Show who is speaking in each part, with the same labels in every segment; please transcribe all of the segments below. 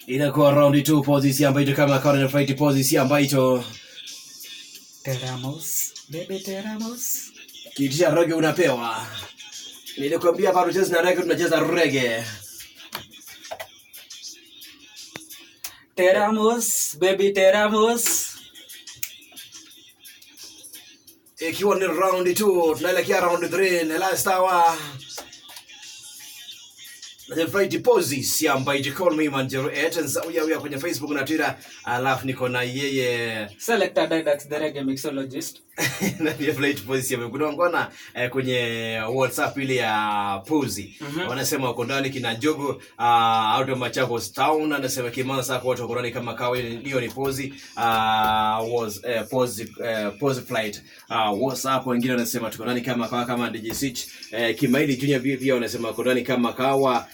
Speaker 1: Inakuwa round 2 Pozi ambayo kama current fight Pozi ambayo
Speaker 2: Teramos, baby Teramos.
Speaker 1: Kitisha reggae unapewa. Nilikwambia bado cheza na reggae tunacheza reggae.
Speaker 2: Teramos, baby Teramos.
Speaker 1: Ikiwa ni round 2, tunaelekea round 3 na last hour. Na fight Pozi ambayo call me Manjero Nzau ya kwenye Facebook na Twitter, alafu niko na yeye
Speaker 2: Selekta Dyedacs the reggae mixologist.
Speaker 1: Na pia fight Pozi amekuwa ngona kwenye WhatsApp ile ya Pozi. Wanasema wako ndani kina Jogo out of Machakos town, anasema Kimana sako watu wako ndani kama kawa, hiyo ni Pozi was Pozi flight WhatsApp. Wengine wanasema tuko ndani kama kawa kama Dyedacs. Kimaili Junior pia wanasema wako ndani kama kawa.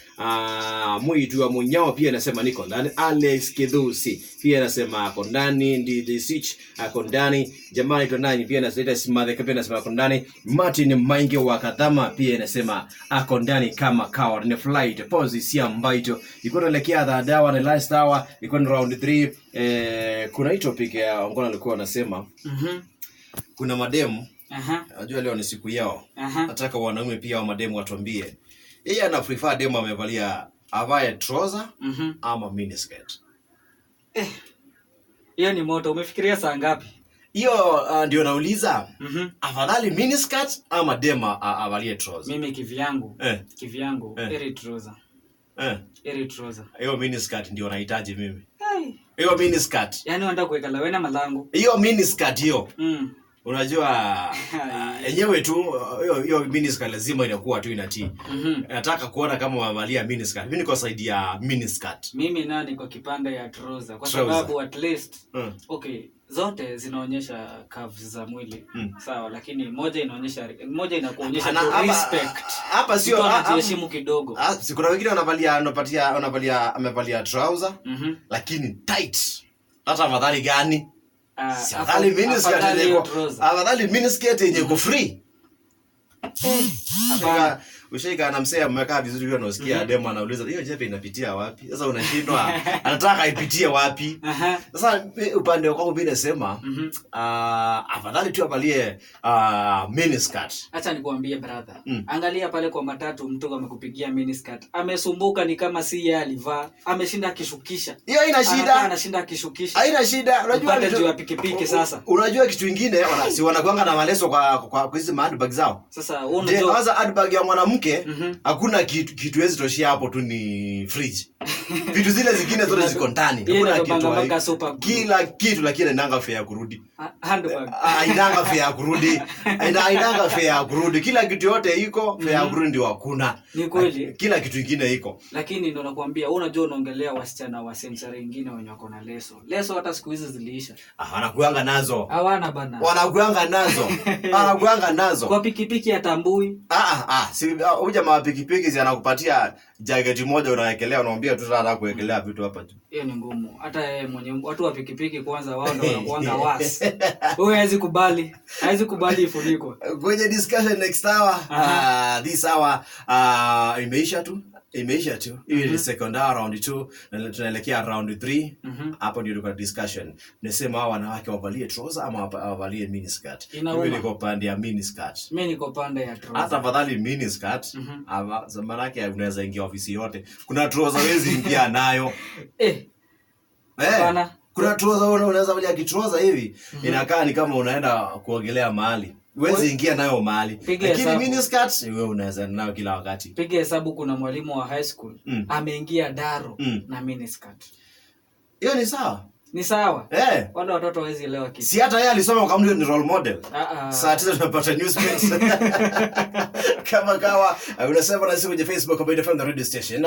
Speaker 1: Mwitu wa Munyao pia anasema niko ndani. Alex Kidusi pia anasema ako ndani. Dyedacs ako ndani. Jamani to ndani pia anasema Simadhe pia anasema ako ndani. Martin Maingi wa Katama pia anasema ako ndani kama kawa. Ni flight Pozi ambayo iko naelekea dawa na last hour, iko ni round 3. Kuna hii topic ya ngona alikuwa anasema kuna mademu najua leo ni siku yao. Nataka wanaume pia wa mademu watuambie yeye ana prefer demu amevalia avae trouser ama miniskirt.
Speaker 2: Hiyo ni moto. Umefikiria saa ngapi?
Speaker 1: Hiyo ndio nauliza. Afadhali miniskirt ama demu avalie trouser?
Speaker 2: Mimi kivyangu eri trouser. Eri trouser.
Speaker 1: Hiyo miniskirt ndio nahitaji mimi. Hiyo miniskirt.
Speaker 2: Yaani unataka kuweka lawena malango.
Speaker 1: Hiyo miniskirt hiyo. Unajua yenyewe tu hiyo miniskirt lazima inakuwa tu inatii. Nataka kuona kama wavalia miniskirt. Mimi niko side ya miniskirt.
Speaker 2: Mimi nani kwa kipande ya trouser kwa sababu at least okay, zote zinaonyesha curves za mwili. Sawa, lakini moja inakuonyesha respect. Hapa sio anaheshimu kidogo.
Speaker 1: Si kuna wengine amevalia trouser lakini tight. Hata afadhali gani? Afadhali miniskirt yenye iko free. Ushaika na msea mmekaa vizuri hiyo, unasikia demo anauliza hiyo jepe inapitia wapi? Sasa unashindwa anataka ipitie wapi? Sasa upande wako mimi nasema afadhali tu avalie miniskirt.
Speaker 2: Acha nikwambie brother. Angalia pale kwa matatu mtu amekupigia miniskirt. Amesumbuka ni kama si yeye alivaa. Ameshinda akishukisha.
Speaker 1: Hiyo haina shida.
Speaker 2: Anashinda akishukisha.
Speaker 1: Haina shida. Unajua
Speaker 2: ndio ya pikipiki sasa.
Speaker 1: Unajua kitu kingine si wanakuanga na maleso kwa hizo handbag zao.
Speaker 2: Sasa unajua
Speaker 1: kwanza handbag ya mwanamke hakuna kitu hezi toshia hapo tu ni fridge. Vitu zile zingine zote ziko ndani. Hakuna kitu. Kila kitu lakini inaanga fare ya kurudi.
Speaker 2: Handbag.
Speaker 1: Inaanga fare ya kurudi. Inaanga fare ya kurudi. Kila kitu yote iko, fare ya kurudi ndio hakuna.
Speaker 2: Ni kweli.
Speaker 1: Kila kitu kingine iko.
Speaker 2: Lakini ndio nakwambia, unajua unaongelea wasichana wa sensory wengine wenye wako na leso. Leso hata siku hizi ziliisha.
Speaker 1: Wanakuanga nazo.
Speaker 2: Hawana bana.
Speaker 1: Wanakuanga nazo. Wanakuanga nazo.
Speaker 2: Kwa pikipiki atambui.
Speaker 1: Si huja mapikipiki zinakupatia jacket moja unawekelea, unaambia tu sasa kuwekelea vitu hapa tu.
Speaker 2: Hiyo ni ngumu. Hata yeye mwenye watu wa pikipiki kwanza wao ndio wanakuanga wasi. Wewe haizi kubali ifunikwe.
Speaker 1: Kwenye discussion next hour, this hour imeisha tu. Hii ni second hour round 2 na tunaelekea round 3. Hapo ndio tuko discussion. Nasema hao wanawake wavalie trouser ama wavalie miniskirt. Mimi niko pande ya miniskirt.
Speaker 2: Mimi niko pande ya trouser.
Speaker 1: Hata afadhali miniskirt. Zamani yake unaweza ingia ofisi yote. Kuna trouser wezi ingia nayo.
Speaker 2: Bana.
Speaker 1: Kuna trouser unaweza valia kitrouser hivi. Inakaa ni kama unaenda kuogelea mahali. Huwezi ingia nayo mahali. Lakini miniskirt wewe unaweza nayo kila wakati.
Speaker 2: Piga hesabu, kuna mwalimu wa high school ameingia daro na miniskirt. Hiyo
Speaker 1: ni sawa?
Speaker 2: Ni sawa. Wale watoto hawezi elewa kitu.
Speaker 1: Si hata yeye alisoma kwa mtu ni role model. Saa 9 tunapata newspaper. Kama kawa unasema na sisi kwenye Facebook MbaituFm the radio station.